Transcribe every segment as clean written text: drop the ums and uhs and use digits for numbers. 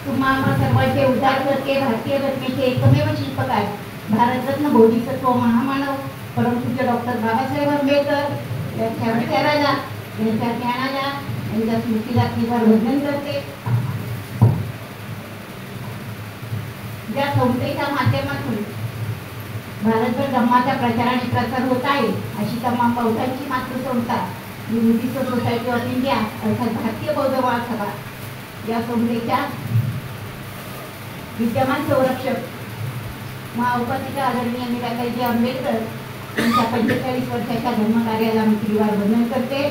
तुम्हा सर्वांचे उद्धार करते भारतीय घटनेचे एकमेव शिल्पकार भारतरत्न बोधिसत्व महामानव परमपूज्य डॉक्टर बाबासाहेब आंबेडकर यांच्या विचाराला यांच्या ज्ञानाला यांच्या स्मृतीला वंदन करते। ज्या संस्थेच्या माध्यमातून भारतभर धम्माचा प्रचार आणि प्रसार होत आहे अशी तमाम बौद्धांची मातृसंस्था बुद्धिस्ट सोसायटी ऑफ इंडिया अर्थात भारतीय बौद्ध महासभा या संस्थेच्या विद्यमान संरक्षक महाउपासिका आदरणीय मीराबाईजी आंबेडकर यांच्या 45 वर्षाच्या धर्मकार्याला मी त्रिवार वंदन करते।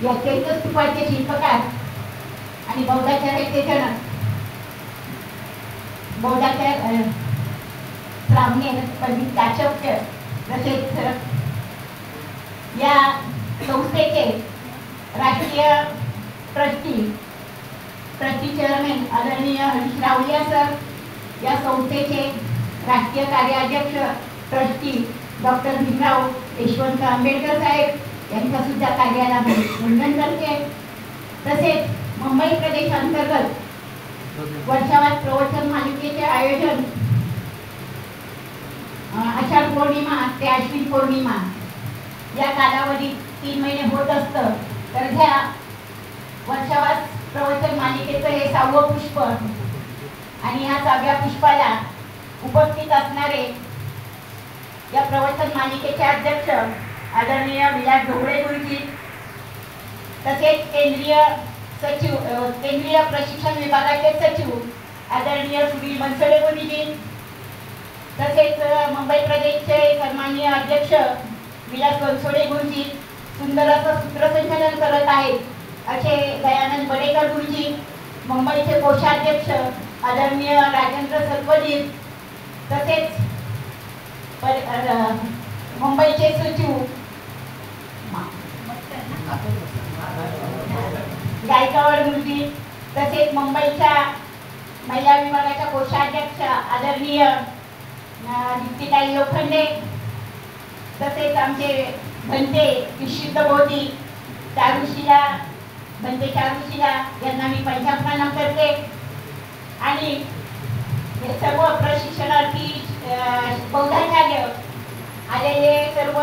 या चैत्यस्तूपाचे शिल्पकार आणि बौद्धाचार्याचे जनक बौद्धाचार्य ब्राह्मण पंडित काशवकर तसेच या संस्थेचे राष्ट्रीय ट्रस्टी चेअरमॅन आदरणीय हरीश रावलिया सर, या संस्थेचे राष्ट्रीय कार्याध्यक्ष ट्रस्टी डॉक्टर भीमराव यशवंत आंबेडकर साहेब यांच्या सुद्धा कार्याला वंदन करते। तसेच मुंबई प्रदेशांतर्गत वर्षावार प्रवचन मालिकेचे आयोजन आषाढ पौर्णिमा ते आश्विन पौर्णिमा या कालावधीत 3 महिने होत असतं। तर ह्या वर्षावार प्रवचन मालिकेचं हे 6वं पुष्प आणि या 6व्या पुष्पाला उपस्थित असणारे या प्रवचन मालिकेचे अध्यक्ष आदरणीय विलास ढोबळे गुरुजी, तसेच केंद्रीय प्रशिक्षण विभागाचे सचिव आदरणीय सुनील बनसोडे गुरुजी, तसेच मुंबई प्रदेशचे सन्माननीय अध्यक्ष विलास बनसोडे गुरुजी सुंदर असं सूत्रसंचालन करत आहेत असे दयानंद बडेकर गुरुजी, मुंबईचे कोषाध्यक्ष आदरणीय राजेंद्र सत्वजीत, तसेच मुंबईचे सचिव गायकवाड गुरुजी, तसेच मुंबईच्या महिला विभागाच्या कोषाध्यक्ष आदरणीय दीप्तिताई लोखंडे, तसेच आमचे भंते विशुद्ध बोधी चारुशिला यांना मी पंचाप्रणाम करते। आणि हे सर्व प्रशिक्षणार्थी बौद्धाचार्य आलेले सर्व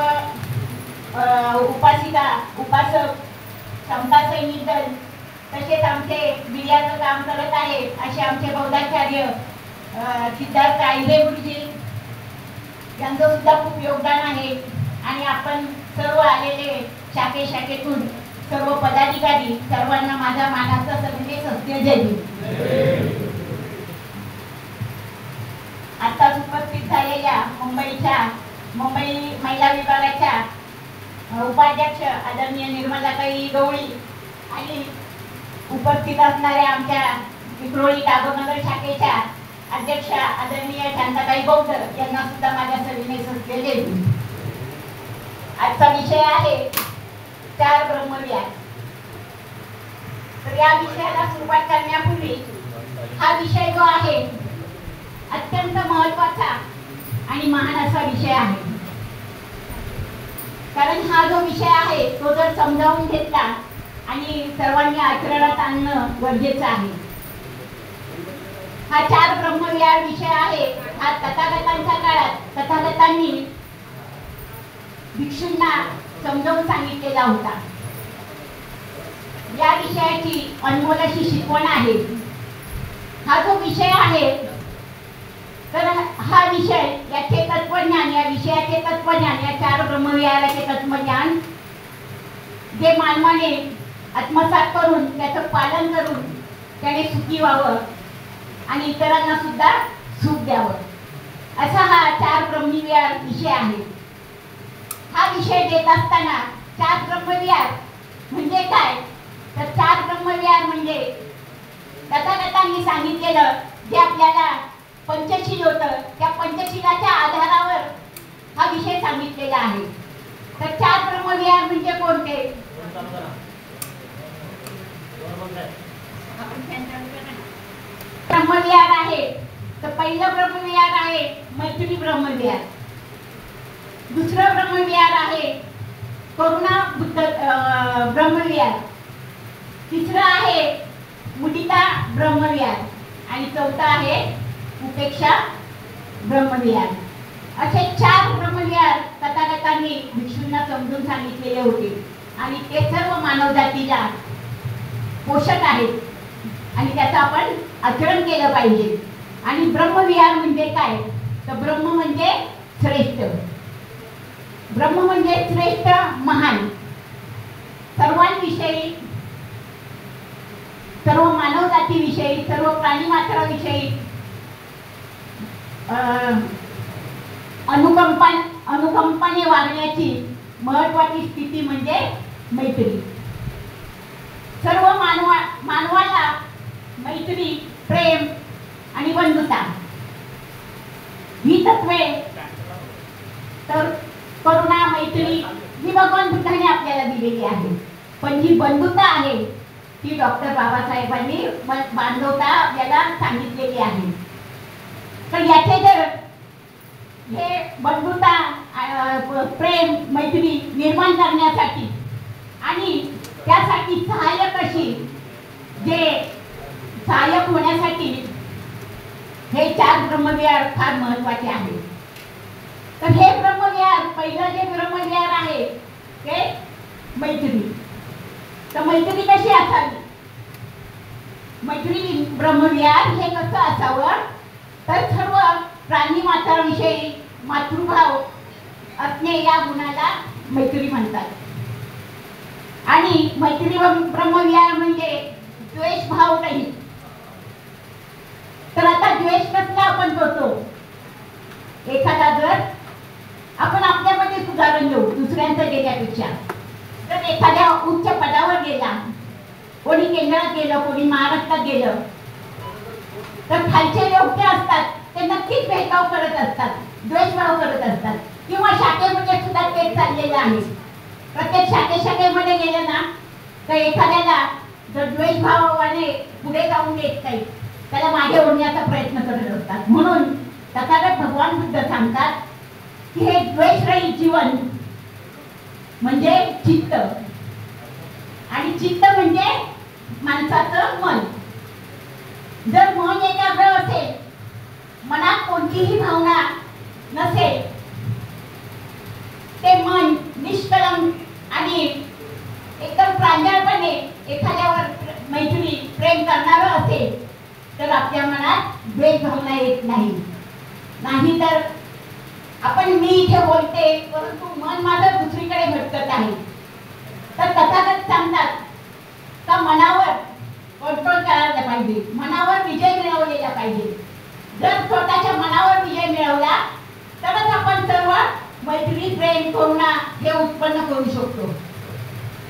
उपासक समता सैनिक दल तसेच आमचे मीडियाचं काम करत आहे असे आमचे बौद्धाचार्य सिद्धार्थ आईले गुरुजी यांचं सुद्धा खूप योगदान आहे। आणि आपण सर्व आलेले शाखेतून सर्व पदाधिकारी सर्वांना माझा मानाचा सन्मान सत्य जय। आताच उपस्थित झालेल्या मुंबई महिला विभागाच्या उपाध्यक्ष आदरणीय निर्मलाताई गवळी आणि उपस्थित असणाऱ्या आमच्या विक्रोळी टागोरनगर शाखेच्या अध्यक्ष आदरणीय शांताबाई बौद्ध यांना सुद्धा माझ्या सविनय सत्य जय। आजचा विषय आहे 4 ब्रह्मविहार। तर या विषयाला सुरुवात करण्यापूर्वी हा विषय जो आहे अत्यंत महत्त्वाचा आणि महान असा विषय आहे, कारण हा जो विषय आहे तो जर समजावून घेतला आणि सर्वांनी आचरणात आणणं गरजेचं आहे। हा 4 ब्रह्मविहार विषय आहे हा तथागतांच्या काळात तथागतांनी भिक्षूंना समजावून सांगितलेला होता। या विषयाची अनमोल अशी शिकवण आहे। हा जो विषय आहे तर हा विषय याचे तत्वज्ञान या विषयाचे तत्वज्ञान या 4 ब्रह्मविहाराचे तत्वज्ञान जे मानवाने आत्मसात करून त्याचं पालन करून त्याने सुखी व्हावं आणि इतरांना सुद्धा सुख द्यावं असा हा 4 ब्रह्मविहार विषय आहे। हा विषय देत असताना 4 ब्रह्मविहार म्हणजे काय, तर 4 ब्रह्मविहार म्हणजे तथागतांनी सांगितलेलं जे आपल्याला पंचशील होतं त्या पंचशीलाच्या आधारावर हा विषय सांगितलेला आहे। तर 4 ब्रह्मविहार म्हणजे कोणते? ब्रह्मविहार आहे तर पहिलं ब्रह्मविहार आहे मैथिली ब्रह्मविहार, दुसरं ब्रह्मविहार आहे करुणा बुद्ध ब्रह्मविहार, तिसरं आहे मुदिता ब्रह्मविहार आणि चौथा आहे उपेक्षा ब्रह्मविहार. असे 4 ब्रह्मविहार तथागतांनी भिक्षूंना समजून सांगितलेले होते आणि ते सर्व मानवजातीला पोषक आहेत आणि त्याचं आपण आचरण केलं पाहिजे. आणि ब्रह्मविहार म्हणजे काय, तर ब्रह्म म्हणजे श्रेष्ठ, ब्रह्म म्हणजे श्रेष्ठ महान, सर्वांविषयी, सर्व मानवजातीविषयी, सर्व प्राणीमात्राविषयी अनुकंपाने वागण्याची महत्वाची स्थिती म्हणजे मैत्री. सर्व मानवाला मैत्री, प्रेम आणि बंधुता ही तत्वे, तर करुणा, मैत्री ही भगवान बुद्धाने आपल्याला दिलेली आहे. पण जी बंधुता आहे ती डॉक्टर बाबासाहेबांनी बांधवता याला सांगितलेली आहे. तर याचे जर हे बंधुता, प्रेम, मैत्री निर्माण करण्यासाठी आणि त्यासाठी सहाय्यक अशी जे सहाय्यक होण्यासाठी हे 4 ब्रह्मविहार फार महत्वाचे आहेत. तर हे ब्रह्मविहार, पहिलं जे ब्रह्मविहार आहे ते मैत्री. तर मैत्री कशी असावी, मैत्री ब्रह्मविहार हे कसं असावं, तर सर्व प्राणी मात्राविषयी मातृभाव असणे या गुणाला मैत्री म्हणतात. आणि मैत्री ब्रह्मविहार म्हणजे द्वेषभाव नाही. तर आता द्वेष कसला आपण करतो, एखादा जर आपण आपल्यामध्ये सुधारण घेऊ दुसऱ्यांचं गेल्यापेक्षा, तर एखाद्या उच्च पदावर गेला, कोणी केंद्रात गेलं, कोणी महाराष्ट्रात गेलं, तर खालचे लोक असतात ते नक्कीच भेदभाव करत असतात, द्वेषभाव करत असतात. किंवा शाखेमध्ये सुद्धा तेच चाललेलं आहे. प्रत्येक शाखेमध्ये गेलं ना तर एखाद्याला जर द्वेषभावाने पुढे जाऊन देत नाही, त्याला मागे ओढण्याचा प्रयत्न करत असतात. म्हणून तथागत भगवान बुद्ध सांगतात की हे द्वेषरहित जीवन म्हणजे चित्त, आणि चित्त म्हणजे माणसाचं मन. जर मन एकाग्र असेल, मनात कोणतीही भावना नसेल, ते मन निष्कलंक आणि एकदम प्रांजळपणे एखाद्यावर मैत्री, प्रेम करणारं असेल, तर आपल्या मनात द्वेष भावना येत नाही. नाहीतर आपण मी इथे बोलते परंतु मन माझं दुसरीकडे भटकत आहे. तर तथागत सांगतात का मनावर कंट्रोल करायला पाहिजे, मनावर विजय मिळवलेला पाहिजे. जर स्वतःच्या मनावर विजय मिळवला तरच आपण सर्व मैत्री, प्रेम, करुणा हे उत्पन्न करू शकतो.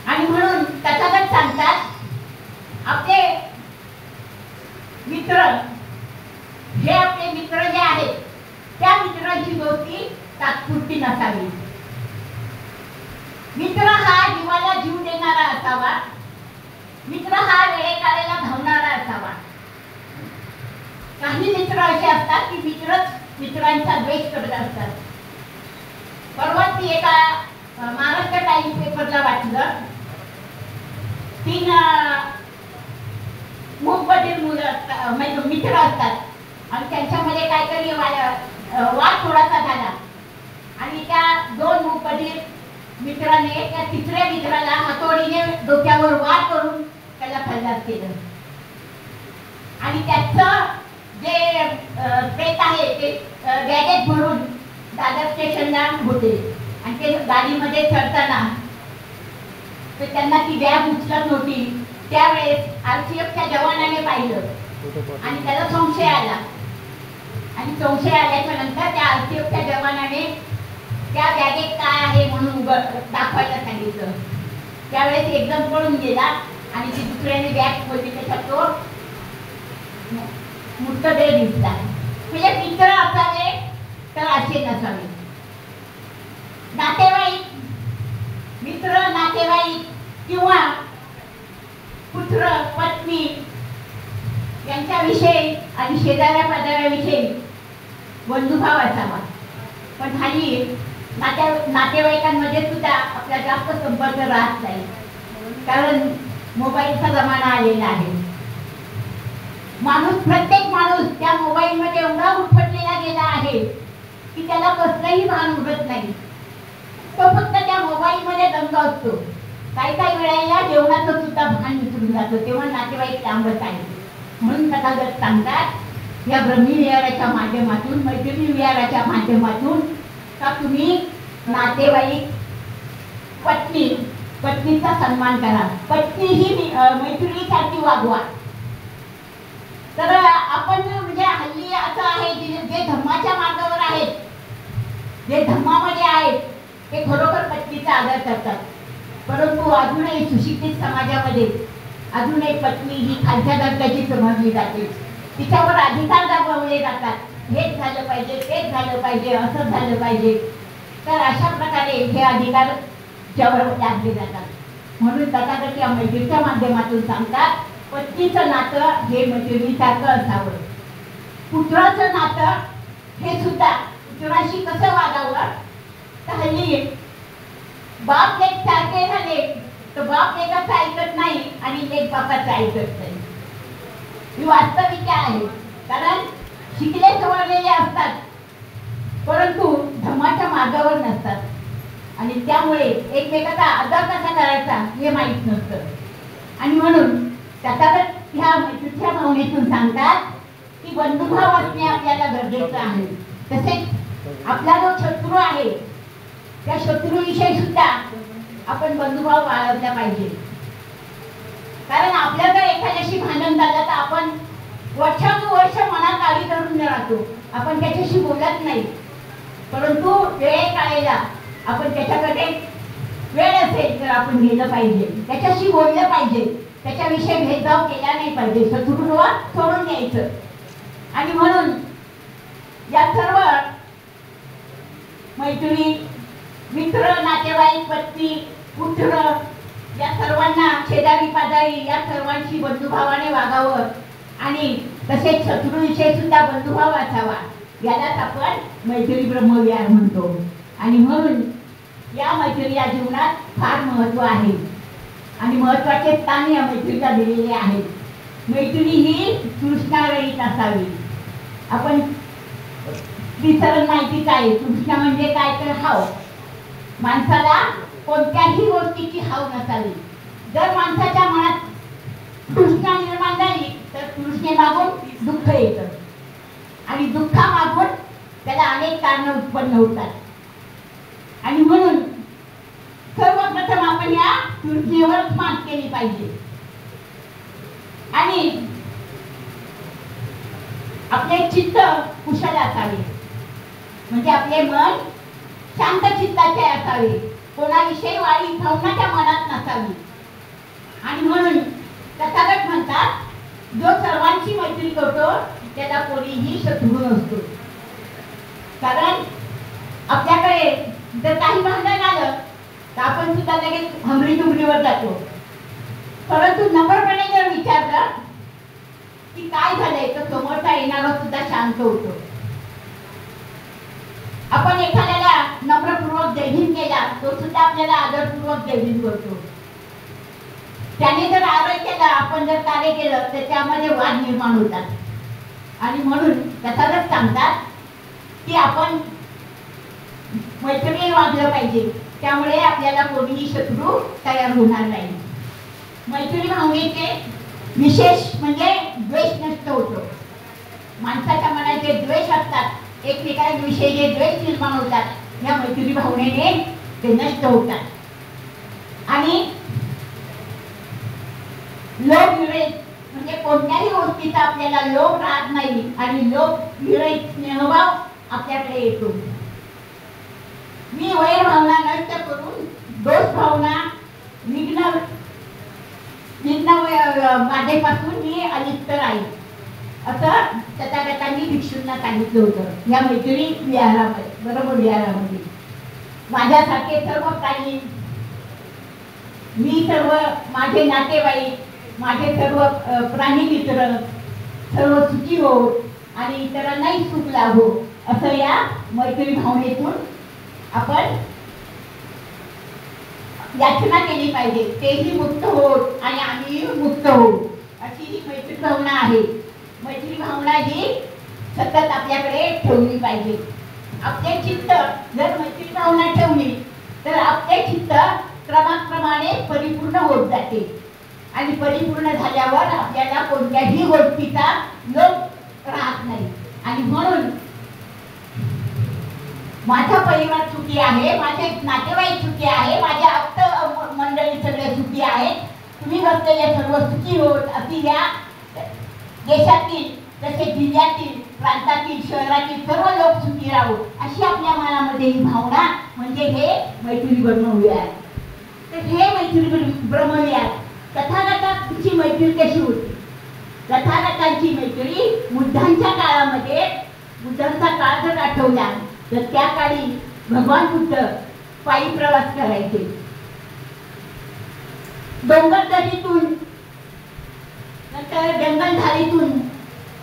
आणि म्हणून तथागत सांगतात आपले मित्र, हे आपले मित्र जे आहेत त्या मित्राची दोस्ती तात्पुरती नसावी. मित्र हा जीवाला जीव देणारा असावा, मित्र हा वेळेकाळेला धावणारा असावा. काही मित्र असे असतात की मित्रच मित्रांचा द्वेष करत असतात. परवाच मी एका महाराष्ट्र टाइम्स पेपरला वाचलं, 3 मूकबधीर मुलं मित्र असतात आणि त्यांच्यामध्ये काहीतरी वाद थोडासा झाला आणि त्या 2 मूकबधीर मित्राने त्या 3ऱ्या मित्राला हातोडीने डोक्यावर वार करून त्याला खल्लास केलं. आणि त्याचं जे प्रेत आहे ते बॅगेत भरून दादर स्टेशनला होते आणि ते गाडीमध्ये चढताना तर त्यांना ती बॅग उचलत नव्हती. त्यावेळेस RCFच्या जवानाने पाहिलं आणि त्याला संशय आला आणि संशय आल्याच्या नंतर त्या RCFच्या जवानाने त्या बॅगेत काय आहे म्हणून दाखवायला सांगितलं. त्यावेळेस एकदम पळून गेला आणि ती दुसऱ्याने बॅग खोलली, त्याच्यात तो मृतदेह दिसला. म्हणजे मित्र असावे तर असे नसावे. नातेवाईक, मित्र, नातेवाईक किंवा पुत्र, पत्नी यांच्याविषयी आणि शेजाऱ्या पाजाऱ्याविषयी बंधुभाव असावा. पण हल्ली नातेवाईकांमध्ये सुद्धा आपला जास्त संपर्क राहत नाही, कारण मोबाईलचा जमाना आलेला आहे. माणूस, प्रत्येक माणूस त्या मोबाईल मध्ये एवढा उठवलेला गेला आहे की त्याला कसलंही भान उरत नाही. तो फक्त त्या मोबाईल मध्ये दंग असतो. काही काही वेळेला जेवणाचं सुद्धा भान विसरून जातो, तेव्हा नातेवाईक लांबच आहे. म्हणून तथागत सांगतात या ब्रह्मी विहाराच्या माध्यमातून, मैत्रिणी विहाराच्या माध्यमातून, का तुम्ही नातेवाईक, पत्नीचा सन्मान करा, पत्नी ही मैत्रिणीसारखी वागवा. तर आपण म्हणजे हल्ली असं आहे जे धर्माच्या मार्गावर आहेत, जे धर्मामध्ये आहेत, ते खरोखर पत्नीचा आदर करतात. परंतु अजूनही सुशिक्षित समाजामध्ये अजून एक पत्नी ही खालच्या दर्जाची समजली जाते. तिच्यावर अधिकार दाखवले जातात. हेच झालं पाहिजे, तेच झालं पाहिजे, असं झालं पाहिजे. तर अशा प्रकारे हे अधिकार त्यावर लादले जातात. म्हणून तथागत या मैत्रीच्या माध्यमातून सांगतात, पत्नीचं नातं हे मैत्रिणीसारखं असावं. पुत्राचं नातं हे सुद्धा पुत्राशी कसं वागावं. तर हल्ली बाप लेक सारखे झाले तर बाप लेकाचं ऐकत नाही आणि लेक बापाचं ऐकत नाही. ही वास्तविकता आहे. कारण शिकले सवरलेले असतात परंतु धर्माच्या मार्गावर नसतात आणि त्यामुळे एकमेकाचा आदर कसा करायचा हे माहीत नसतं. आणि म्हणून तथागत ह्या मैत्रीच्या भावनेतून सांगतात की बंधुभाव असणे आपल्याला गरजेचं आहे. तसेच आपला जो शत्रू आहे त्या शत्रूविषयी सुद्धा आपण बंधुभाव बाळगला पाहिजे. कारण आपल्या जर एखाद्याशी भांडण झालं तर आपण वर्षानुवर्ष मनात आळी धरून राहतो, आपण त्याच्याशी बोलत नाही. परंतु वेळेकाळेला आपण त्याच्याकडे वेळ असेल तर आपण गेलं पाहिजे, त्याच्याशी बोललं पाहिजे, त्याच्याविषयी भेदभाव केला नाही पाहिजे, शत्रुत्व सोडून द्यायचं. आणि म्हणून या सर्व मैत्रिणी, मित्र, नातेवाईक, पत्नी, पुत्र या सर्वांना, शेजारी पाजारी या सर्वांशी बंधुभावाने वागावं आणि तसेच शत्रूविषयी सुद्धा बंधुभाव असावा. यालाच आपण मैत्री ब्रह्मविहार म्हणतो. आणि म्हणून या मैत्रीच्या जीवनात फार महत्त्व आहे आणि महत्त्वाचे स्थान या मैत्रीला दिलेले आहे. मैत्री ही तृष्णारहित असावी. आपण विसरण माहितीच आहे. तृष्णा म्हणजे काय तर हाव. माणसाला कोणत्याही गोष्टीची हाव नसावी. जर माणसाच्या मनात तृष्णा निर्माण झाली तर तृष्णेमागून दुःख येतं आणि दुःखामागून त्याला अनेक कारणं उत्पन्न होतात. आणि म्हणून सर्वप्रथम आपण या तृष्णेवर मात केली पाहिजे आणि आपले चित्त कुशल असावे. म्हणजे आपले मन शांत चित्ताचे असावे, कोणाविषयी वाईट भावना त्या मनात नसावी. आणि म्हणून तथागत म्हणतात, जो सर्वांची मैत्री करतो त्याला कोणीही शत्रू नसतो. कारण आपल्याकडे जर काही भांडण आलं तर आपण सुद्धा लगेच हमरी दुमरीवर जातो. परंतु नम्रपणे जर विचारलं की काय झालंय तर समोरचा येणारा सुद्धा शांत होतो. आपण एखाद्याला नम्रपूर्वक जयहिंद केला तो सुद्धा आपल्याला आदरपूर्वक जयहिंद करतो. त्याने जर आदर केला, आपण जर कार्य केलं तर त्यामध्ये वाद निर्माण होतात. आणि म्हणून तथागत सांगतात की आपण मैत्रीने वागलं पाहिजे, त्यामुळे आपल्याला कोणीही शत्रू तयार होणार नाही. मैत्री भावनेचे विशेष म्हणजे द्वेष नष्ट होतो. माणसाच्या मनात जे द्वेष असतात, एकमेकांविषयी जे द्वेष निर्माण होतात, या मैत्री भावनेने ते नष्ट होतात. आणि लोभ विरहित म्हणजे कोणत्याही गोष्टीचा आपल्याला लोभ राहत नाही आणि लोभ विरहित स्नेहभाव आपल्याकडे येतो. मी वैर भावना नष्ट करून दोष भावना माझ्यापासून मी अलिप्त राहील असं तथागतांनी भिक्षूंना सांगितलं होतं या मैत्री विहारामध्ये. बरोबर, विहारामध्ये माझ्यासारखे सर्व प्राणी, मी सर्व, माझे नातेवाईक, माझे सर्व प्राणी मित्र सर्व सुखी हो आणि इतरांनाही सुख लाभो असं या मैत्री भावनेतून आपण याचना केली पाहिजे. तेही मुक्त होत आणि आम्ही मुक्त होऊ अशी ही मैत्री भावना आहे. मैत्री भावना ही सतत आपल्याकडे ठेवली पाहिजे. आपले चित्त जर मैत्री भावना ठेवली तर आपले चित्त क्रमाक्रमाने परिपूर्ण होत जाते आणि परिपूर्ण झाल्यावर आपल्याला कोणत्याही गोष्टीचा लोभ राहत नाही. आणि म्हणून माझा परिवार सुखी आहे, माझे नातेवाईक सुखी आहे, माझ्या आप्त मंडळी सगळे सुखी आहेत, तुम्ही बसलेले सर्व सुखी होत अशी या देशातील तसेच जिल्ह्यातील प्रांतातील शहरातील सर्व लोक सुखी राहू अशी आपल्या मनामध्ये ही भावना म्हणजे हे मैत्री ब्रह्मविहार. तर हे मैत्री ब्रह्मविहार तथागतांची मैत्री कशी होती? तथागतांची मैत्री बुद्धांच्या काळामध्ये, बुद्धांचा काळ जर आठवला तर त्या काळी भगवान बुद्ध पायी प्रवास करायचे. डोंगरदरीतून नंतर जंगलझाडीतून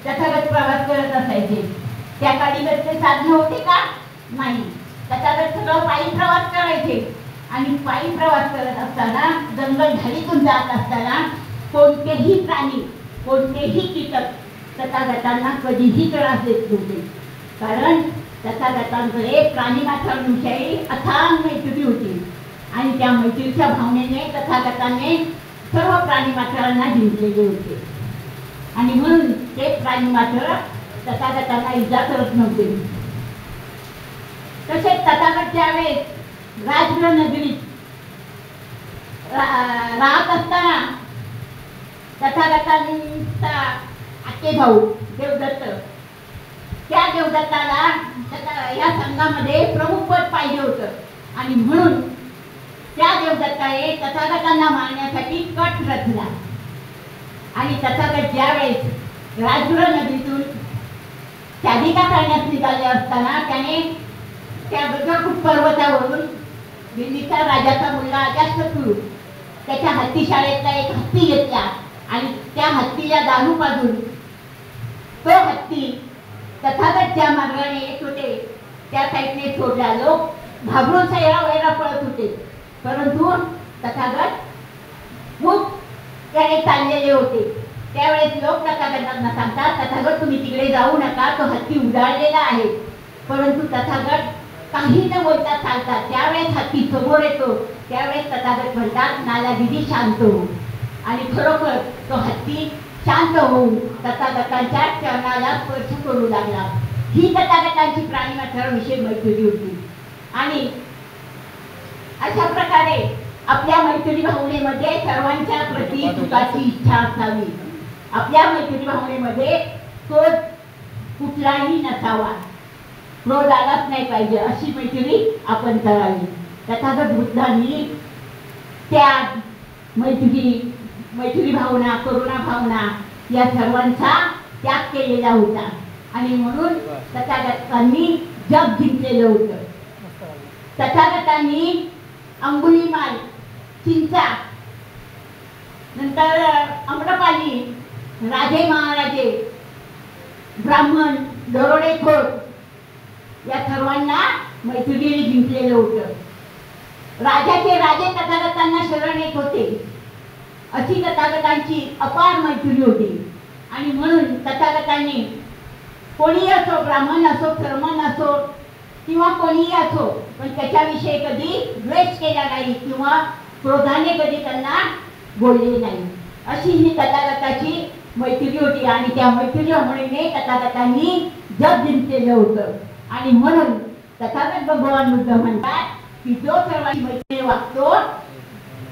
तथागत प्रवास करत असायचे. त्या काळी ते साधन होते का? नाही. तथागत सगळं पायी प्रवास करायचे आणि पायी प्रवास करत असताना जंगलझाडीतून जात असताना कोणतेही प्राणी, कोणतेही कीटक तथागतांना कधीही त्रास देत नव्हते. कारण तथागतांकडे प्राणीमात्रांविषयी अथांग मैत्री होती आणि त्या मैत्रीच्या भावनेने तथागतांनी सर्व प्राणीमात्रांना जिंकलेले होते. आणि म्हणून ते प्राणीमात्र तथागतांना इजा करत नव्हते. तसेच तथागत ज्यावेळेस राजगृह नगरीत राहत असताना तथागतांचा आके भाऊ देवदत्त, त्या देवदत्ताला या संघामध्ये प्रमुख पद पाहिजे होतं आणि म्हणून त्या देवदत्ताने तथागतांना मारण्यासाठी कट रचला. आणि तथागत ज्यावेळेस राजगृह नदीतून शादिका करण्यास निघाले असताना त्याने त्या गगनकुट पर्वतावरून दिल्लीचा राजाचा मुलगा अजातशत्रू त्याच्या हत्तीशाळेतला एक हत्ती घेतला आणि त्या हत्तीला दारू पाजून तो हत्ती तथागत ज्या मार्गाने येत होते त्या साईडने सोडला. लोक घाबरून सैरा पळत होते, परंतु तथागत खूप त्याने चाललेले होते. त्यावेळेस लोक तथागतांना सांगतात, तथागत तुम्ही तिकडे जाऊ नका, तो हत्ती उडालेला आहे. परंतु तथागत काही न बोलता चालतात. त्यावेळेस हत्ती समोर येतो, त्यावेळेस तथागत म्हणतात, नाला दिदी शांत हो. आणि खरोखर तो हत्ती शांत होऊन तथागतांच्या चरणाला स्पर्श करू लागला. ही तथागतांची प्राणीमात्रांविषयी मैत्री होती. आणि अशा प्रकारे आपल्या मैत्री भावनेमध्ये सर्वांच्या प्रति सुखाची इच्छा असावी. आपल्या मैत्री भावनेमध्ये क्रोध कुठलाही नसावा, क्रोध आलाच नाही पाहिजे अशी मैत्री आपण करावी. तथागत बुद्धांनी त्याग, मैत्री भावना, करुणा भावना या सर्वांचा त्याग केलेला होता आणि म्हणून तथागतांनी जग जिंकलेलं होतं. तथागतांनी अंगुलीमाल, चिंचा, नंतर आम्रपाली, राजे महाराजे, ब्राह्मण, दरोडेखोर या सर्वांना मैत्रीने जिंकलेलं होतं. राजाचे राजे तथागतांना शरण येत होते. अशी तथागतांची अपार मैत्री होती. आणि म्हणून तथागतांनी कोणी असो, ब्राह्मण असो, ब्राह्मण असो किंवा कोणीही असो, पण त्याच्याविषयी कधी द्वेष केला नाही किंवा क्रोधाने कधी त्यांना बोलले नाही. अशी ही तथागताची मैत्री होती आणि त्या मैत्रीमुळे तथागतांनी जग जिंकलेलं होतं. आणि म्हणून तथागत भगवान बुद्ध म्हणतात की जो सर्वांची मैत्री वागतो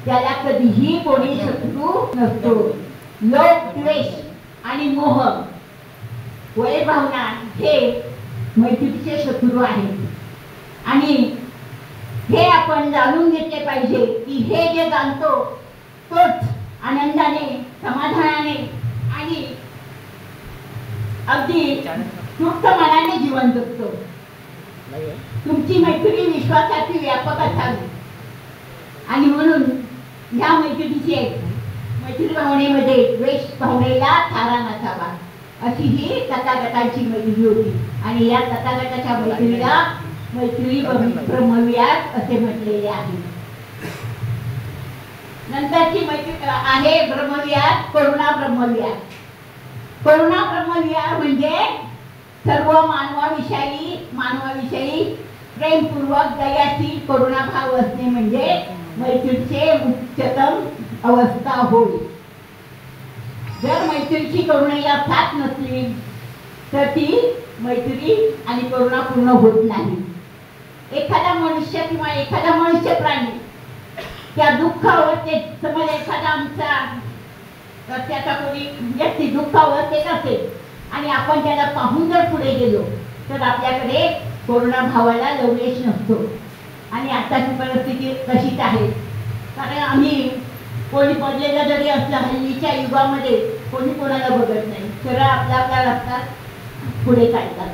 त्याला कधीही कोणी शत्रू नसतो. लोभ, द्वेष आणि मोह, वैरभावना हे मैत्रीचे शत्रू आहेत. आणि हे आपण जाणून घेतले पाहिजे की हे जे जाणतो तोच आनंदाने, समाधानाने आणि अगदी तृप्त मनाने जीवन जगतो. तुमची मैत्री विश्वासाची व्यापक असावी आणि म्हणून ह्या मैत्री भावनेमध्ये द्वेष भावनेला थारा नसावा अशी ही तथागतांची मैत्री होती. आणि या तथागताच्या मैत्रीला मैत्री ब्रह्मविहार असे म्हटलेले आहे. नंतरची मैत्री आहे ब्रह्मविहार, करुणा ब्रह्मविहार. करुणा ब्रह्मविहार म्हणजे सर्व मानवाविषयी प्रेमपूर्वक दयाशील करुणाभाव असणे म्हणजे मैत्रीचे उच्चतम अवस्था होय. जर मैत्रीची करुणेला साथ नसली तर ती मैत्री आणि करुणा पूर्ण होत नाही. एखादा मनुष्य किंवा एखादा मनुष्य प्राणी त्या दुःख अवस्थेत, समज एखादा आमचा त्याचा कोणी व्यक्ती दुःख अवस्थेत असेल आणि आपण त्याला पाहून जर पुढे गेलो तर आपल्याकडे करुणा भावाला लवलेश नसतो. आणि आताची परिस्थिती तशीच आहे. कारण आम्ही कोणी पडलेलं जरी असलं हल्लीच्या युगामध्ये कोणी कोणाला बघत नाही, सरळ आपल्या आपल्या रस्त्यात पुढे काढतात.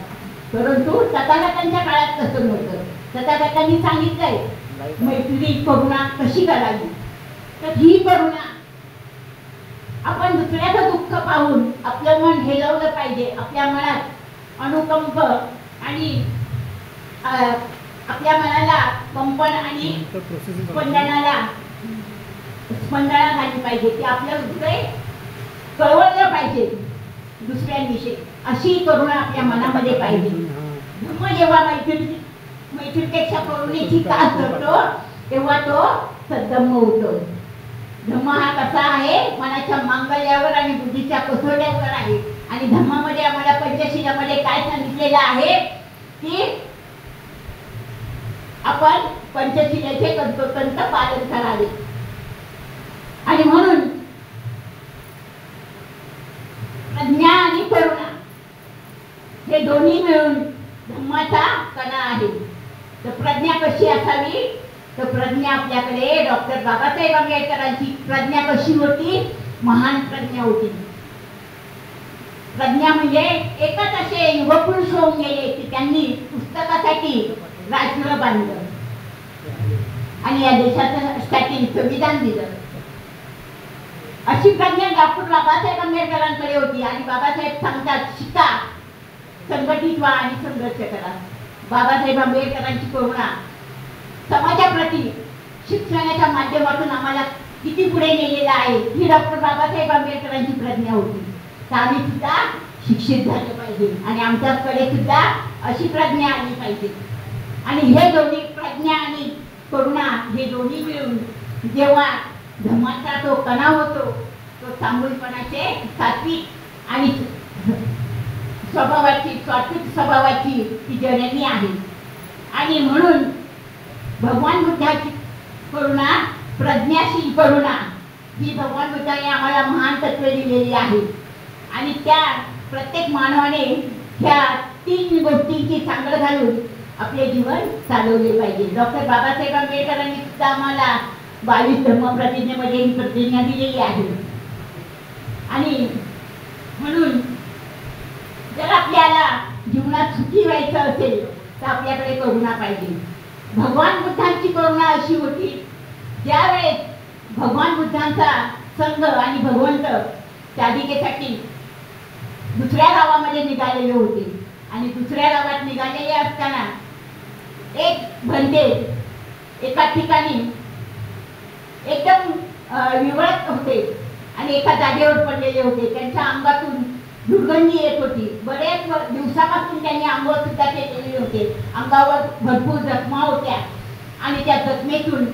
परंतु तथागतांच्या काळात तसं नव्हतं. तथागतांनी सांगितलंय मैत्री करुणा कशी करावी. तर ही करुणा आपण दुसऱ्याचं दुःख पाहून आपलं मन हेलवलं पाहिजे. आपल्या मनात अनुकंप आणि आपल्या मनाला कंपन आणि स्पंदना झाली पाहिजे. ते आपलं हृदय कळवळलं पाहिजे दुसऱ्यांविषयी. अशी करुणा आपल्या मनामध्ये पाहिजे. धम्म जेव्हा मैत्रीपेक्षा करुणेची कास धरतो तेव्हा तो सद्धम्म होतो. धम्म हा कसा आहे, मनाच्या मांगल्यावर आणि बुद्धीच्या कसोट्यावर आहे. आणि धम्मामध्ये आम्हाला पंचशीलामध्ये काय सांगितलेलं आहे की आपण पंचशीलाचे तंतोतंत पालन करावे. आणि म्हणून प्रज्ञा आणि करुणा हे दोन्ही मिळून धम्माचा कणा आहे. तर प्रज्ञा कशी असावी, तर प्रज्ञा आपल्याकडे डॉक्टर बाबासाहेब आंबेडकरांची प्रज्ञा कशी होती, महान प्रज्ञा होती. प्रज्ञा म्हणजे एकच असे युगपुरुष होऊन गेले की त्यांनी पुस्तकासाठी राजगृह बांधलं आणि या देशासाठी संविधान दिलं. अशी प्रज्ञा डॉक्टर बाबासाहेब आंबेडकरांकडे होती. आणि बाबासाहेब सांगतात शिका, संघटित व्हा आणि संघर्ष करा. बाबासाहेब आंबेडकरांची करुणा समाजाप्रती शिक्षणाच्या माध्यमातून आम्हाला किती पुढे नेलेला आहे ही डॉक्टर बाबासाहेब आंबेडकरांची प्रज्ञा होती. तर आम्ही सुद्धा शिक्षित झाले पाहिजे आणि आमच्याकडे सुद्धा अशी प्रज्ञा आली पाहिजे. आणि हे दोन्ही प्रज्ञा आणि करुणा हे दोन्ही मिळून जेव्हा धम्माचा तो कणा होतो तो चांगुलपणाचे सात्विक आणि सात्विक स्वभावाची ती जननी आहे. आणि म्हणून भगवान बुद्धाची करुणा, प्रज्ञाशील करुणा ही भगवान बुद्धाने आम्हाला महान तत्वे दिलेली आहे. आणि त्या प्रत्येक मानवाने ह्या 3 गोष्टींची सांगड घालून आपले जीवन चालवले पाहिजे. डॉक्टर बाबासाहेब आंबेडकरांनी सुद्धा आम्हाला 22 धम्मप्रतिज्ञेमध्ये ही प्रतिज्ञा दिलेली आहे. आणि म्हणून जर आपल्याला जीवनात सुखी व्हायचं असेल तर आपल्याकडे करुणा पाहिजे. भगवान बुद्धांची करुणा अशी होती, ज्यावेळेस भगवान बुद्धांचा संघ आणि भगवंत चालिकेसाठी दुसऱ्या गावामध्ये निघालेले होते. आणि दुसऱ्या गावात निघालेले असताना एक भंते एका ठिकाणी एकदम विवळत होते आणि एका जागेवर पडलेले होते. त्यांच्या अंगातून दुर्गंधी येत होती. बरेच दिवसापासून त्यांनी आंघोळ सुद्धा केलेली होते. अंगावर भरपूर जखमा होत्या आणि त्या जखमेतून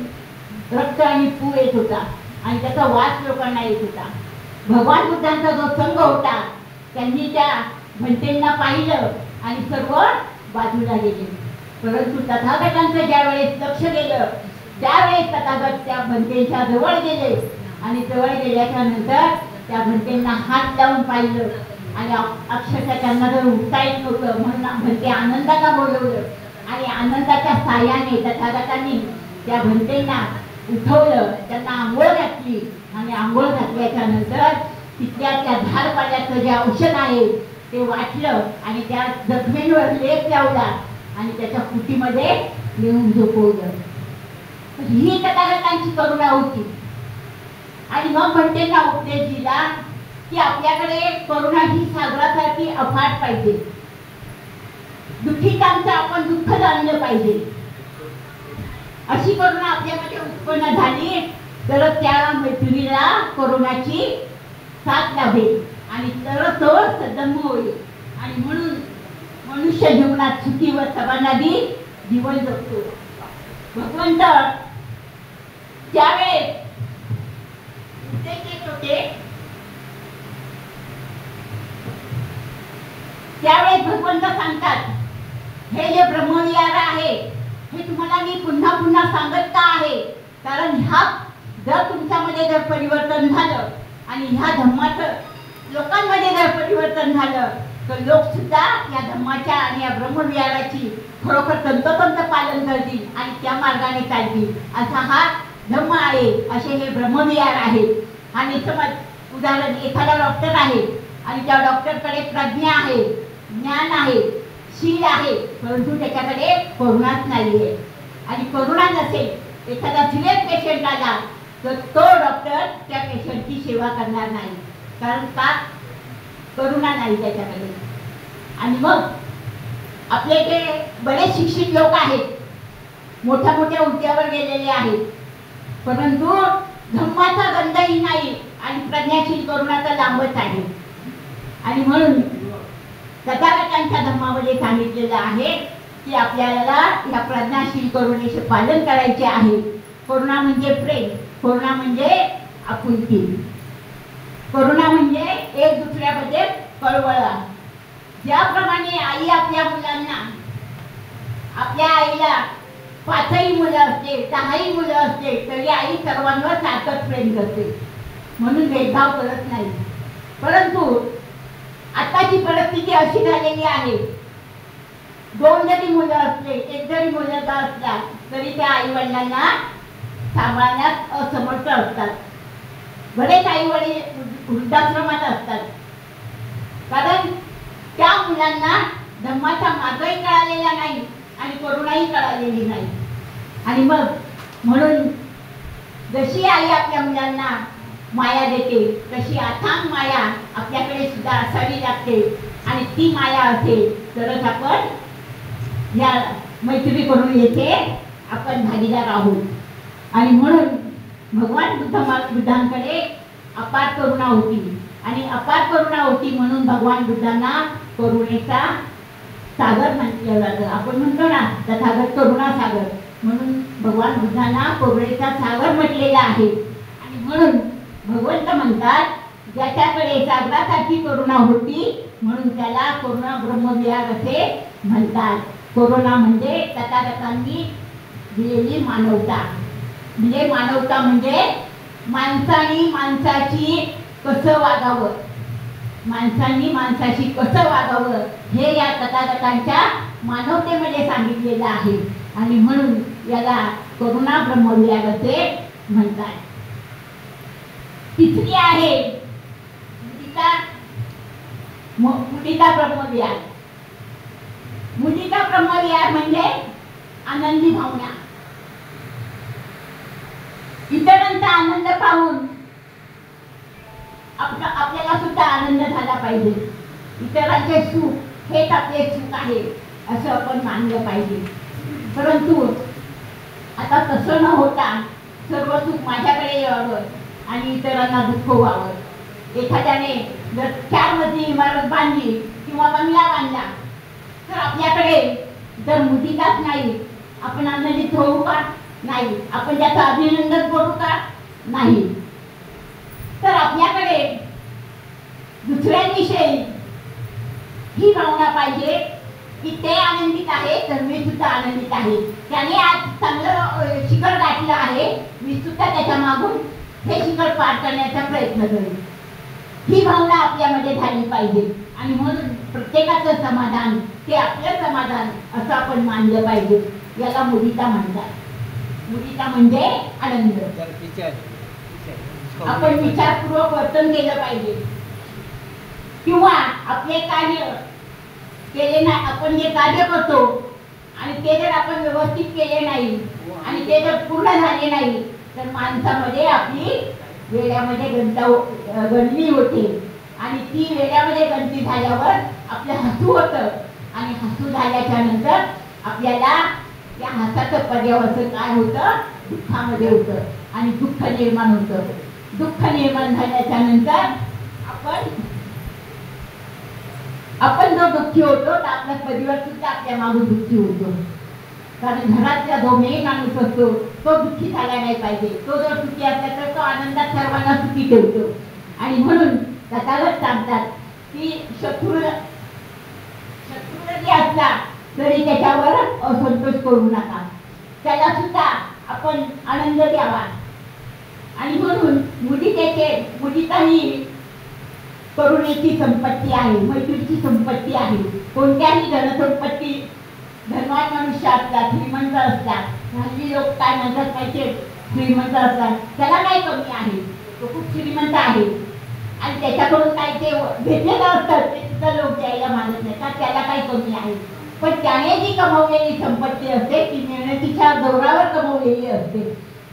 रक्त आणि पू येत होता आणि त्याचा वास लोकांना येत होता. भगवान बुद्धांचा जो संघ होता त्यांनी त्या भंतेंना पाहिलं आणि सर्व बाजूला गेले. परंतु तथागतांचं ज्यावेळेस लक्ष गेलं त्यावेळेस तथागत त्या भंतेच्या जवळ गेले आणि जवळ गेल्याच्या नंतर त्या भंतेंना हात लावून पाहिलं आणि अक्षरशः त्यांना जर उठता येत नव्हतं म्हणून भंते आनंदाला बोलवलं आणि आनंदाच्या साह्याने तथागतांनी त्या भंतेंना उठवलं, त्यांना आंघोळ घातली आणि आंघोळ घातल्याच्या नंतर तिथल्या त्या झाडपाल्याचं जे औषध आहे ते वाटलं आणि त्या जखमेंवर लेप लावला आणि त्याच्या कुटीमध्ये नेऊन झोपवलं. ही तथागतांची करुणा होती. आणि मग भंतेंना उपदेश दिला की आपल्याकडे करुणा ही सागरासारखी अफाट पाहिजे. दुःखितांचं आपण दुःख जाणलं पाहिजे. अशी करुणा आपल्यामध्ये उत्पन्न झाली तर त्या मैत्रिणीला करुणाची साथ लाभेल आणि तर तो सद्धम्म होईल. आणि म्हणून मनुष्य जीवनात सुखी व समाधानी जीवन जगतो. भगवंत त्यावेळेस उपदेश देत होते, त्यावेळेस भगवंत सांगतात, हे जे ब्रह्मविहार आहे हे तुम्हाला मी पुन्हा पुन्हा सांगत का आहे, कारण ह्यात जर तुमच्यामध्ये जर परिवर्तन झालं आणि ह्या धम्माचं लोकांमध्ये जर परिवर्तन झालं तर लोक सुद्धा या धम्माच्या आणि या ब्रह्मविहाराची खरोखर तंतोतंत पालन करतील आणि त्या मार्गाने चालतील. असा हा धम्म आहे, असे हे ब्रह्मविहार आहे. आणि समज उदाहरण, एखादा डॉक्टर आहे आणि त्या डॉक्टरकडे प्रज्ञा आहे, ज्ञान आहे, शील आहे, परंतु त्याच्याकडे करुणाच नाहीये. आणि करुणा नसेल, एखादा सिरियस पेशंट आला तर तो डॉक्टर त्या पेशंटची सेवा करणार नाही, कारण का करुणा नाही त्याच्याकडे. आणि मग आपले जे बरेच शिक्षित लोक आहेत, मोठ्या मोठ्या हुद्द्यावर गेलेले आहेत, परंतु धम्माचा गंधही नाही आणि प्रज्ञाशील करुणाचा लांबच आहे. आणि म्हणून तथागतांच्या धम्मामध्ये सांगितलेलं आहे की आपल्याला या प्रज्ञाशील करुणेचे पालन करायचे आहे. करुणा म्हणजे प्रेम, करुणा म्हणजे आपुलकी, करुणा म्हणजे एक दुसऱ्याबद्दल कळवळा. ज्याप्रमाणे आई आपल्या मुलांना, आपल्या आईला 5ही मुलं असते, 10ही मुलं असते, तरी आई सर्वांवर सारखंच प्रेम करते, म्हणून भेदभाव करत नाही. परंतु आताची परिस्थिती अशी झालेली आहे, 2 जरी मुलं असले, 1 जरी मुलगा असला तरी त्या आई वडिलांना सांभाळण्यात असमर्थ असतात. बरेच आई वडील वृद्धाश्रमात असतात, कारण त्या मुलांना धम्माचा मार्गही कळालेला नाही आणि करुणाही कळालेली नाही. आणि मग म्हणून जशी आई आपल्या मुलांना माया देते तशी अथांग माया आपल्याकडे सुद्धा असावी लागते. आणि ती माया असेल तरच आपण या मैत्री करून येथे आपण भागीदार आहोत. आणि म्हणून भगवान बुद्धांकडे अपार करुणा होती आणि अपार करुणा होती म्हणून भगवान बुद्धांना करुणेचा सागर म्हटलं जातं. आपण म्हणतो ना तथागत करुणा सागर, म्हणून भगवान बुद्धांना करुणेचा सागर म्हटलेला आहे. आणि म्हणून भगवंत म्हणतात, ज्याच्याकडे सागरासारखी करुणा होती म्हणून त्याला करुणा ब्रह्मविहार असे म्हणतात. करुणा म्हणजे तथागतांनी दिलेली मानवता. म्हणजे मानवता म्हणजे माणसाने माणसाची कसं वागावं, माणसांनी माणसाशी कसं वागावं हे या तथागतांच्या मानवतेमध्ये सांगितलेलं आहे. आणि म्हणून याला करुणा ब्रह्मविहार असे म्हणतात. तिसरी आहे मुदिता ब्रह्मविहार. मुदिता ब्रह्मविहार म्हणजे आनंदी भावना. इतरांचा आनंद पाहून आपल्याला सुद्धा आनंद झाला पाहिजे. इतरांचे सुख हेच आपले सुख आहे असं आपण मानलं पाहिजे. परंतु आता तसं न होता सर्व सुख माझ्याकडे यावं आणि इतरांना दुःख व्हावं. एखाद्याने जर 4 मजली इमारत बांधली किंवा बंगला बांधला तर आपल्याकडे जर मुदिताच नाही, आपण आनंदित होऊ का? नाही. आपण त्याचं अभिनंदन करू का? नाही. तर आपल्याकडे दुसऱ्यांविषयी ही भावना पाहिजे की ते आनंदित आहे तर मी सुद्धा आनंदित आहे. त्याने आज चांगलं शिखर गाठलं आहे, मी सुद्धा त्याच्या मागून हे शिखर पार करण्याचा प्रयत्न करेन. ही भावना आपल्यामध्ये झाली पाहिजे. आणि म्हणून प्रत्येकाचं समाधान ते आपलं समाधान असं आपण मानलं पाहिजे. याला मुदिता म्हणतात. मुदिता म्हणजे आनंद. आपण विचारपूर्वक वर्तन केलं पाहिजे. किंवा आपले कार्य केले नाही, आपण जे कार्य करतो आणि ते जर आपण व्यवस्थित केले नाही आणि ते जर पूर्ण झाले नाही तर माणसामध्ये आपली वेड्यामध्ये गणली होते. आणि ती वेड्यामध्ये गणती झाल्यावर आपलं हसू होतं आणि हसू झाल्याच्या नंतर आपल्याला या हसाचं पर्यावरण काय होतं? दुःखामध्ये होतं आणि दुःख निर्माण होतं. दुःख निर्माण झाल्याच्या नंतर आपण जो दुःखी होतो तर आपला परिवार सुद्धा आपल्या मागून दुःखी होतो. कारण घरातला जो मेन माणूस असतो तो दुःखी झाला नाही पाहिजे. तो जर सुखी असला तर तो आनंदात सर्वांना सुखी ठेवतो. आणि म्हणून त्यालाच सांगतात की शत्रू जरी असला तरी त्याच्यावर असंतोष करू नका, त्याला सुद्धा आपण आनंद द्यावा. आणि म्हणून मुदिता ही करुणेची संपत्ती आहे, मैत्रीची संपत्ती आहे. कोणत्याही धनसंपत्ती धनवान मनुष्य असतात, श्रीमंत असतात, हल्ली लोक काय म्हणतात माहिती, श्रीमंत असतात त्याला काय कमी आहे, तो खूप श्रीमंत आहे आणि त्याच्याकडून काय ते घेतलेलं असतं ते सुद्धा लोक द्यायला मानत नाही का त्याला काय कमी आहे. पण त्याने जी कमवलेली संपत्ती असते ती मेहनतीच्या जोरावर कमवलेली असते.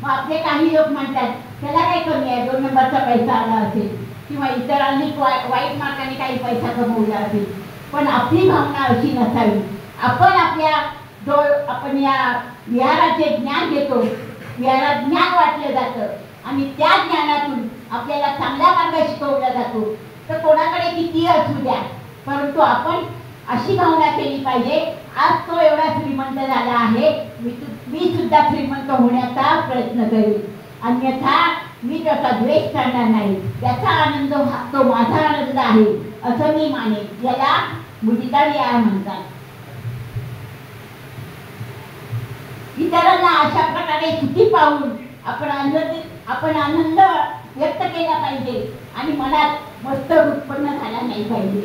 मग आपले काही लोक म्हणतात त्याला काय कमी आहे, 2 नंबरचा पैसा आला असेल किंवा इतरांनी वाईट मार्गाने काही पैसा कमवला असेल. पण आपली भावना अशी नसावी. आपण आपण या विहाराचे ज्ञान घेतो, विहारात ज्ञान वाटलं जातं आणि त्या ज्ञानातून आपल्याला चांगला मार्ग शिकवला जातो. तर कोणाकडे किती असू द्या, परंतु आपण अशी भावना केली पाहिजे, आज तो एवढा श्रीमंत झाला आहे, मी सुद्धा श्रीमंत होण्याचा प्रयत्न करेन, अन्यथा मी त्याचा द्वेष करणार नाही, त्याचा आनंद तो माझा आनंद आहे असं मी मानेन. याला मुदिता विहार म्हणतात. इतरांना अशा प्रकारे सुखी पाहून आपण आनंद व्यक्त केला पाहिजे आणि मनात मत्सर उत्पन्न झाला नाही पाहिजे.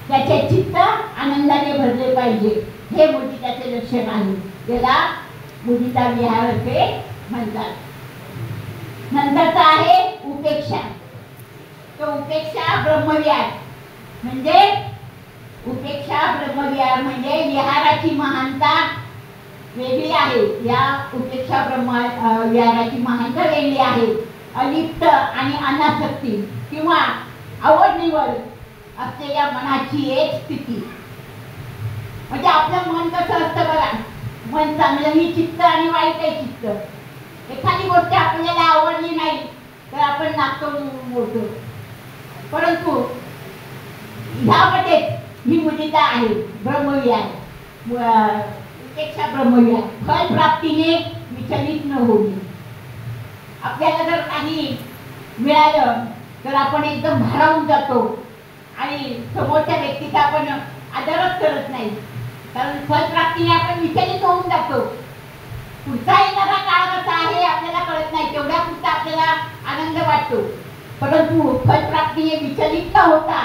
त्याचे चित्त आनंदाने भरले पाहिजे. हे मुदिताचे लक्षण आहे. याला मुदिता विहार असे म्हणतात. नंतरचा आहे उपेक्षा. तो उपेक्षा ब्रह्मविहार म्हणजे विहाराची महानता वेगळी आहे. या उपेक्षा विहाराची महानता वेगळी आहे. अलिप्त आणि अनासक्ती किंवा आवड निवड असलेल्या मनाची एक स्थिती. म्हणजे आपलं मन कसं असतं बघा, मन चांगलं ही चित्त आणि वाईट आहे चित्त. एखादी गोष्ट आपल्याला आवडली नाही तर आपण नाकतोड मोडतो. परंतु ह्यामध्ये ही मुदिता आहे ब्रह्मविहार, उपेक्षा ब्रह्मविहार. फल प्राप्तीने विचलित न होणे. आपल्याला जर काही मिळालं तर आपण एकदम भारावून जातो आणि समोरच्या व्यक्तीचा आपण आदरच करत नाही, कारण फलप्राप्तीने आपण विचलित होऊन जातो. पुढचा येणारा काळ कसा आहे आपल्याला कळत नाही, तेवढ्या पुढचा आपल्याला आनंद वाटतो. परंतु फलप्राप्तीने विचलित न होता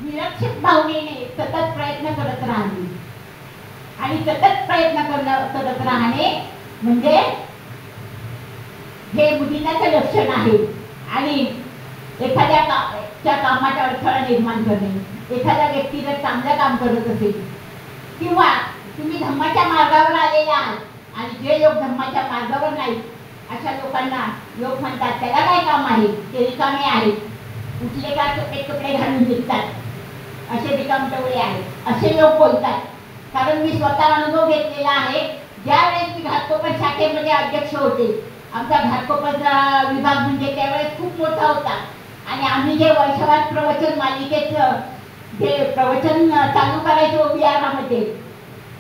निरक्षित भावनेने सतत प्रयत्न करत राहणे आणि सतत प्रयत्न करत राहणे म्हणजे हे मुदिताचे लक्षण आहे. आणि एखाद्या कामात अडथळा निर्माण करणे. एखाद्या व्यक्ती जर चांगलं काम करत असेल किंवा तुम्ही धम्माच्या मार्गावर आलेला आहात आणि जे लोक धम्माच्या मार्गावर नाही अशा लोकांना लोक म्हणतात त्याला काय काम आहे, ते रिकामे आहेत, उठले का कपडे घालून दिसतात, असे रिकामटवळे आहेत असे लोक बोलतात. कारण मी स्वतः अनुभव घेतलेला आहे. ज्यावेळेस मी घाटकोपर शाखेमध्ये अध्यक्ष होते, आमचा घाटकोपरचा विभाग म्हणजे त्यावेळेस खूप मोठा होता आणि आम्ही जे वर्षवार प्रवचन मालिकेचं जे प्रवचन चालू करायचो विहारामध्ये,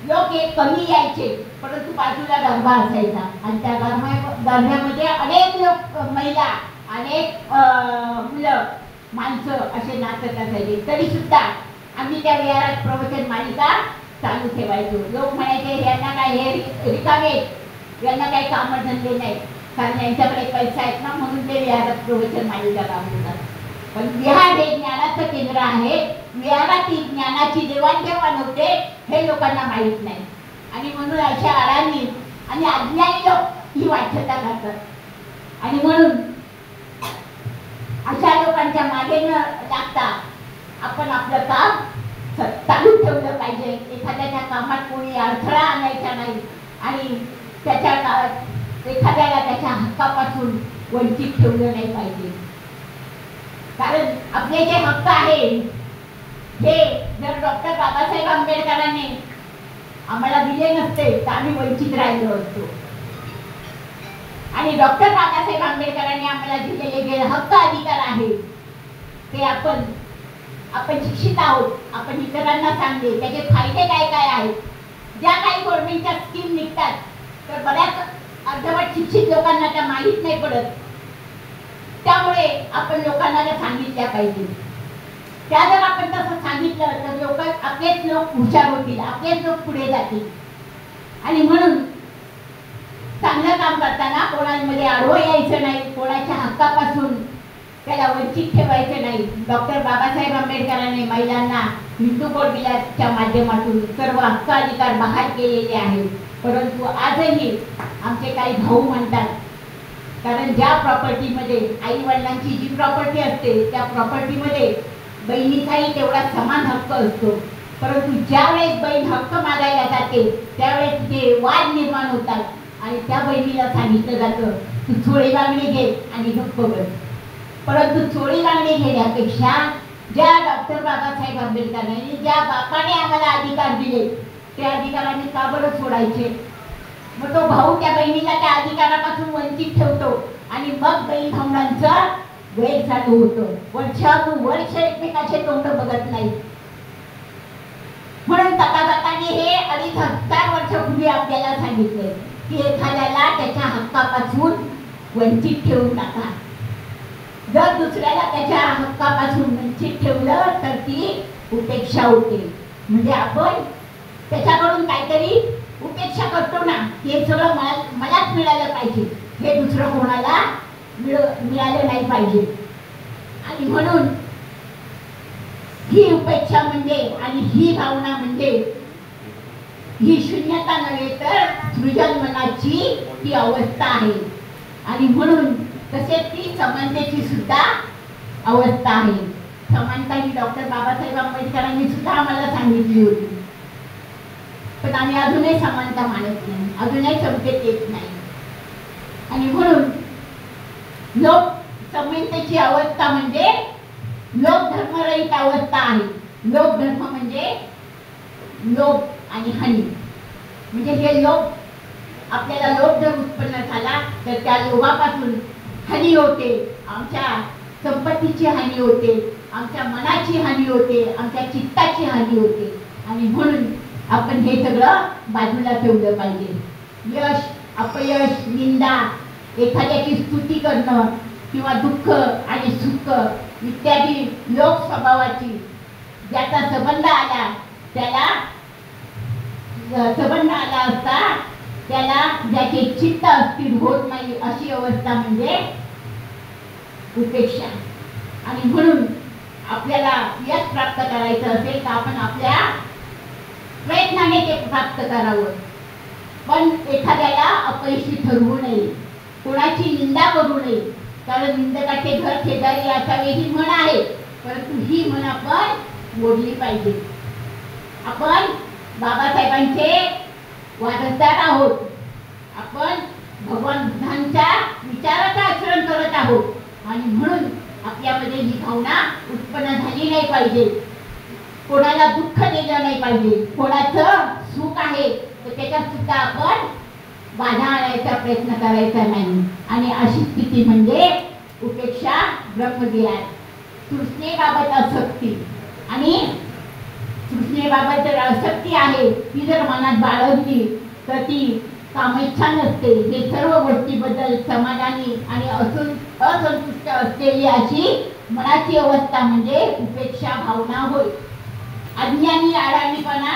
लोक एक कमी यायचे परंतु बाजूला गरबा असायचा आणि त्या गरब्यामध्ये अनेक लोक, महिला, अनेक मुलं, माणसं असे नाचत असायचे. तरी सुद्धा आम्ही त्या विहारात प्रवचन मालिका चालू ठेवायचो. लोक म्हणायचे यांना काय, हे रिकामे, यांना काही कामधंदे नाही, कारण यांच्याकडे पैसा आहेत ना म्हणून ते विहारात प्रवचन मालिका राबवतात. पण विहार हे ज्ञानाचं केंद्र आहे. विहाराची ज्ञानाची देवाणघेवाण होते हे लोकांना माहीत नाही आणि म्हणून अशा अडाणी आणि अज्ञानी लोक ही वाच्यता करतात आणि म्हणून अशा लोकांच्या मागे न लागता आपण आपलं काम चालू ठेवलं पाहिजे. एखाद्याच्या कामात कोणी अडथळा आणायचा नाही आणि एखाद्याला त्याच्या हक्कापासून वंचित ठेवलं नाही पाहिजे. कारण आपले जे हक्क आहे हे जर डॉक्टर बाबासाहेब आंबेडकरांनी आम्हाला दिले नसते तर आम्ही वंचित राहिलो असतो. आणि डॉक्टर बाबासाहेब आंबेडकरांनी आम्हाला दिलेले जे हक्क अधिकार आहे ते आपण आपण शिक्षित आहोत, आपण इतरांना सांगले त्याचे फायदे काय काय आहेत. ज्या काही गव्हर्नमेंटच्या स्कीम निघतात तर बऱ्याच अर्धवट शिक्षित लोकांना त्या माहीत नाही पडत. त्यामुळे आपण लोकांना त्या सांगितल्या पाहिजे. त्या जर आपण तसं सांगितलं तर लोक आपलेच लोक हुशार होतील, आपलेच लोक पुढे जातील. आणि म्हणून चांगलं काम करताना कोणामध्ये आडवं यायचं नाही, कोणाच्या हक्कापासून त्याला वंचित ठेवायचं नाही. डॉक्टर बाबासाहेब आंबेडकरांनी महिलांना हिंदू कोड बिलाच्या माध्यमातून सर्व हक्क अधिकार बहाल केलेले आहेत. परंतु आजही आमचे काही भाऊ म्हणतात, कारण ज्या प्रॉपर्टीमध्ये आई वडिलांची जी प्रॉपर्टी असते त्या प्रॉपर्टीमध्ये बहिणीचाही तेवढा समान हक्क असतो. परंतु ज्यावेळेस बहीण हक्क मागायला जाते त्यावेळेस तिथे वाद निर्माण होतात आणि त्या बहिणीला सांगितलं जातं तू चोळी बांगडी घे आणि गप्प बस. परंतु चोळी बांगडी घेण्यापेक्षा ज्या डॉक्टर बाबासाहेब आंबेडकरांनी ज्या बापाने आम्हाला अधिकार दिले त्या अधिकाराने का बरं सोडायचे. मग तो भाऊ त्या बहिणीला त्या अधिकारापासून वंचित ठेवतो आणि मग बहीण भावनांचं गैर चालू होतं. वर्ष एकमेकाचे तोंड बघत नाही. म्हणून तथागतांनी हे 2,500 वर्षापूर्वी आपल्याला सांगितले की एखाद्याला त्याच्या हक्कापासून वंचित ठेवू नका. जर दुसऱ्याला त्याच्या हक्कापासून वंचित ठेवलं तर ती उपेक्षा होते. म्हणजे आपण त्याच्याकडून काहीतरी उपेक्षा करतो ना, हे सगळं मलाच मिळालं पाहिजे, हे दुसरं कोणाला मिळालं नाही पाहिजे. आणि म्हणून ही उपेक्षा म्हणजे आणि ही भावना म्हणजे ही शून्यता नव्हे तर सृजन मनाची ती अवस्था आहे. आणि म्हणून तसेच ती समानतेची सुद्धा अवस्था आहे. समानता ही डॉक्टर बाबासाहेब आंबेडकरांनी सुद्धा आम्हाला सांगितली होती. पण आम्ही अजूनही समानता मानत नाही, अजूनही समतेत येत नाही. आणि म्हणून लोक समानतेची अवस्था म्हणजे लोक धर्मरहित अवस्था आहे. लोक धर्म म्हणजे लोभ आणि हानी. म्हणजे हे लोभ आपल्याला लोभ जर उत्पन्न झाला तर त्या लोभापासून हानी होते, आमच्या संपत्तीची हानी होते, आमच्या मनाची हानी होते, आमच्या चित्ताची हानी होते. आणि म्हणून आपण हे सगळं बाजूला ठेवलं पाहिजे. यश अपयश निंदा एखाद्याची स्तुती करणं किंवा दुःख आणि सुख इत्यादी लोक स्वभावाची ज्याचा संबंध आला त्याला संबंध आला असता त्याला ज्याचे चित्त अस्थिर होत नाही अशी अवस्था म्हणजे उपेक्षा. आणि म्हणून आपल्याला यश प्राप्त करायचं असेल तर आपण आपल्या प्रयत्नाने ते प्राप्त करावं. पण एखाद्याला अपयशी ठरवू नये, कोणाची निंदा करू नये. कारण निंदकाचे घर शेजारी असावे ही म्हण आहे, परंतु ही म्हण आपण मोडली पाहिजे. आपण बाबासाहेबांचे वारसदार आहोत. आपण भगवान बुद्धांच्या विचाराचं आचरण करत आहोत. आणि म्हणून आपल्यामध्ये ही भावना उत्पन्न झाली नाही पाहिजे. कोणाला दुःख दिलं नाही पाहिजे. कोणाचं सुख आहे तर त्याच्यात सुद्धा आपण बाधा आणायचा प्रयत्न करायचा नाही. आणि अशी स्थिती म्हणजे उपेक्षा ब्रह्मज्ञान. तृष्णेबाबत आसक्ती आणि तृष्णेबाबत जर आसक्ती आहे ती जर मनात बाळगली तर ती कामेच्छा नसते. हे सर्व गोष्टीबद्दल समाधानी आणि असंतुष्ट असलेली अशी मनाची अवस्था म्हणजे उपेक्षा भावना होय. अज्ञानी आडाणीपणा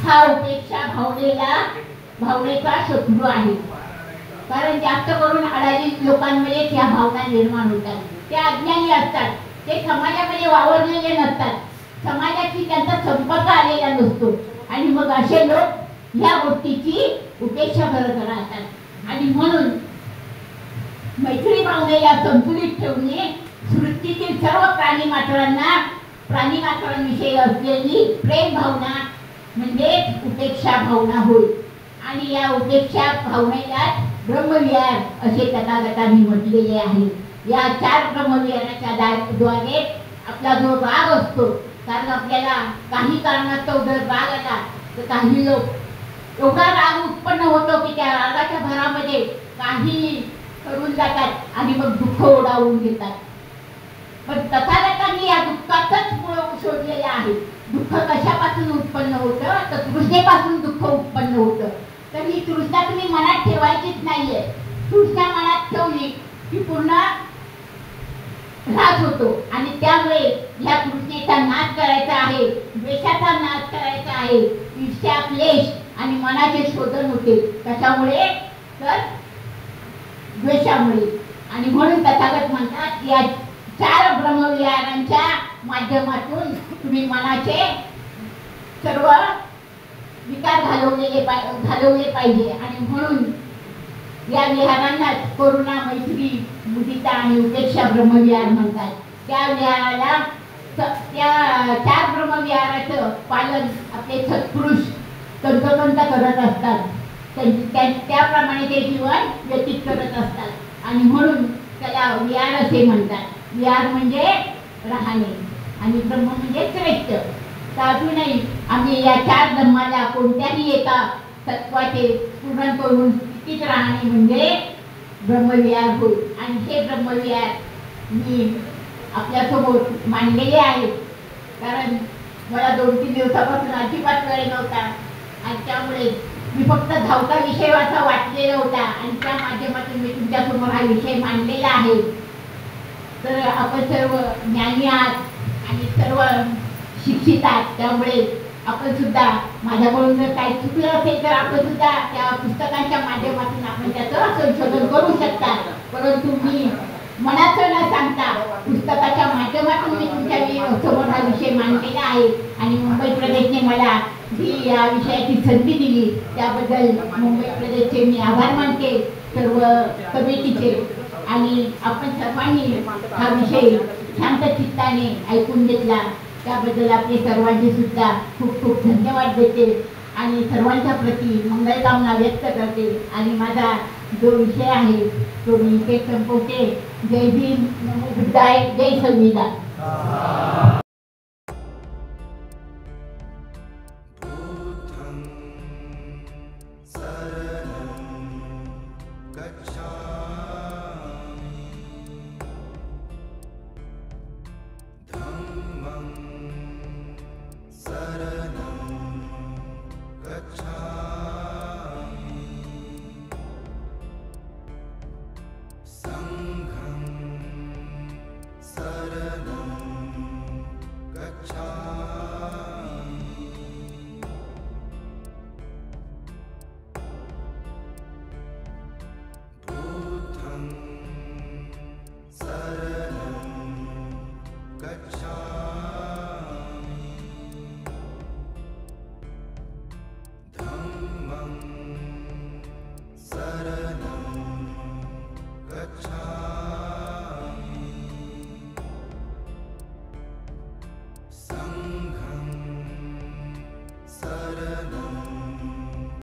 हा उपेक्षा भावनेचा शत्रू आहे. कारण जास्त करून अडाणी लोकांमध्ये त्या भावना निर्माण होतात. ते अज्ञानी असतात, ते समाजामध्ये वावरलेले नसतात, समाजाशी त्यांचा संपर्क आलेला नसतो. आणि मग असे लोक ह्या गोष्टीची उपेक्षा करत राहतात. आणि म्हणून मैत्री भावनेला संतुलित ठेवणे सृष्टीतील सर्व प्राणीमात्रांविषयी असलेली प्रेम भावना म्हणजे उपेक्षा भावना होय. आणि या उपेक्षा भावनेला ब्रह्मविहार असे तथागतांनी म्हटलेले आहे. या 4 ब्रह्मविहाराच्या द्वारे आपला जो राग असतो, कारण आपल्याला काही कारणास्तव जर राग आला तर काही लोक एवढा राग उत्पन्न होतो की त्या रागाच्या भरामध्ये काही करून जातात आणि मग दुःख ओढावून घेतात. पण तथागतांनी या दुःखात उत्पन्न होतं तर तृष्णेपासून दुःख उत्पन्न होतं. तर ही तृष्णा तुम्ही मनात ठेवायचीच नाहीये. तृष्णा मनात ठेवली की पूर्ण ऱ्हास होतो आणि त्यामुळे ह्या तृष्णेचा नाश करायचा आहे, द्वेषाचा नाश करायचा आहे. ईर्ष्या, क्लेश आणि मनाचे शोधन होते. कशामुळे? तर द्वेषामुळे. आणि म्हणून तथागत म्हणतात या 4 ब्रह्मविहारांच्या माध्यमातून तुम्ही मनाचे सर्व विकार घालवले पाहिजे. आणि म्हणून या विहारांना करुणा, मैत्री, मुदिता आणि उपेक्षा ब्रह्मविहार म्हणतात. त्या विहाराला त्या 4 ब्रह्मविहाराचं पालन आपले सत्पुरुष तंतोतंत करत असतात. त्याप्रमाणे ते जीवन व्यतीत करत असतात आणि म्हणून त्याला विहार असे म्हणतात. विहार म्हणजे राहणे आणि ब्रह्म म्हणजे श्रेष्ठ. तर अजूनही आम्ही या 4 धम्माला कोणत्याही एका तत्वाचे पूर्ण करून स्थितीत राहणे म्हणजे ब्रह्मविहार होय. आणि हे ब्रह्मविहार मी आपल्यासमोर मांडलेले आहे, कारण मला 2-3 दिवसापासून अजिबात वेळ नव्हता आणि त्यामुळे मी फक्त धावता विषय असा वाटलेला होता आणि त्या माध्यमातून मी तुमच्यासमोर हा विषय मांडलेला आहे. तर आपण सर्व ज्ञानी आहात आणि सर्व शिक्षित आहात, त्यामुळे आपण सुद्धा माझ्याकडून जर काही चुकलं असेल तर आपण सुद्धा त्या पुस्तकांच्या माध्यमातून आपण त्याचं संशोधन करू शकता. परंतु मी मनाचं न सांगता पुस्तकाच्या माध्यमातून मी तुमच्या समोर हा विषय मांडलेला आहे आणि मुंबई प्रदेशने मला ही या विषयाची संधी दिली त्याबद्दल मुंबई प्रदेशचे मी आभार मानते, सर्व कमिटीचे. आणि आपण सर्वांनी हा विषय शांत चित्ताने ऐकून घेतला त्याबद्दल आपले सर्वांचे सुद्धा खूप खूप धन्यवाद देते आणि सर्वांच्या प्रती मंगलकामना व्यक्त करते. आणि माझा जो विषय आहे तो मी इथे संपवते. जय भीम, नमो बुद्धाय, जय संविधान.